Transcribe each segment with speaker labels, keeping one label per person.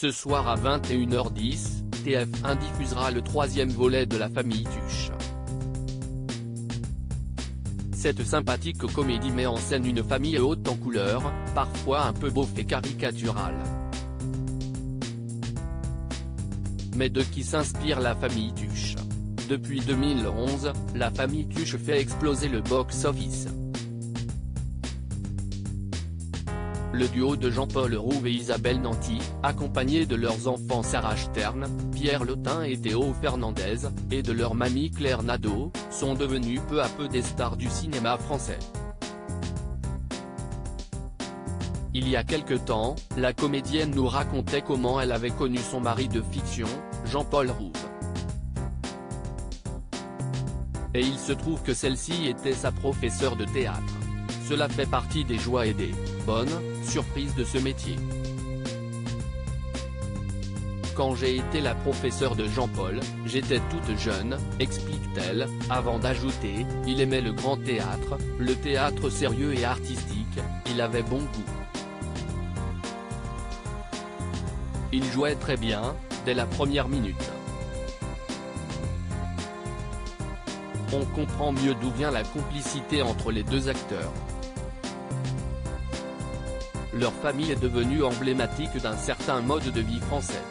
Speaker 1: Ce soir à 21h10, TF1 diffusera le troisième volet de La Famille Tuche. Cette sympathique comédie met en scène une famille haute en couleurs, parfois un peu beauf et caricaturale. Mais de qui s'inspire La Famille Tuche? Depuis 2011, La Famille Tuche fait exploser le box-office. Le duo de Jean-Paul Rouve et Isabelle Nanty, accompagnés de leurs enfants Sarah Stern, Pierre Lotin et Théo Fernandez, et de leur mamie Claire Nadeau, sont devenus peu à peu des stars du cinéma français. Il y a quelque temps, la comédienne nous racontait comment elle avait connu son mari de fiction, Jean-Paul Rouve. Et il se trouve que celle-ci était sa professeure de théâtre. Cela fait partie des joies et des bonnes surprises de ce métier. Quand j'ai été la professeure de Jean-Paul, j'étais toute jeune, explique-t-elle, avant d'ajouter, il aimait le grand théâtre, le théâtre sérieux et artistique, il avait bon goût. Il jouait très bien, dès la première minute. On comprend mieux d'où vient la complicité entre les deux acteurs. Leur famille est devenue emblématique d'un certain mode de vie français.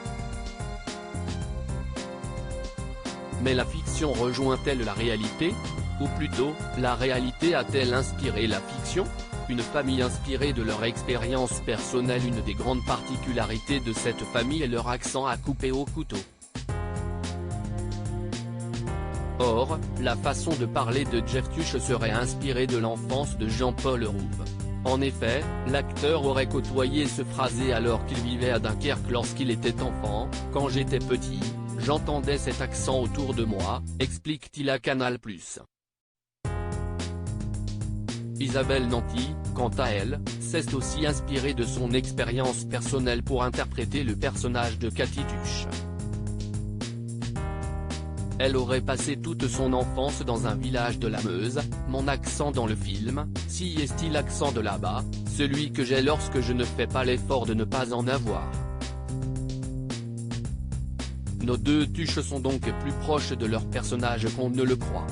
Speaker 1: Mais la fiction rejoint-elle la réalité? Ou plutôt, la réalité a-t-elle inspiré la fiction? Une famille inspirée de leur expérience personnelle. Une des grandes particularités de cette famille est leur accent à couper au couteau. Or, la façon de parler de Jeff Tuche serait inspirée de l'enfance de Jean-Paul Rouve. En effet, l'acteur aurait côtoyé ce phrasé alors qu'il vivait à Dunkerque lorsqu'il était enfant. Quand j'étais petit, j'entendais cet accent autour de moi, explique-t-il à Canal+. Isabelle Nanty, quant à elle, s'est aussi inspirée de son expérience personnelle pour interpréter le personnage de Cathy Tuche. Elle aurait passé toute son enfance dans un village de la Meuse. Mon accent dans le film, si est-il l'accent de là-bas, celui que j'ai lorsque je ne fais pas l'effort de ne pas en avoir. Nos deux Tuches sont donc plus proches de leur personnage qu'on ne le croit.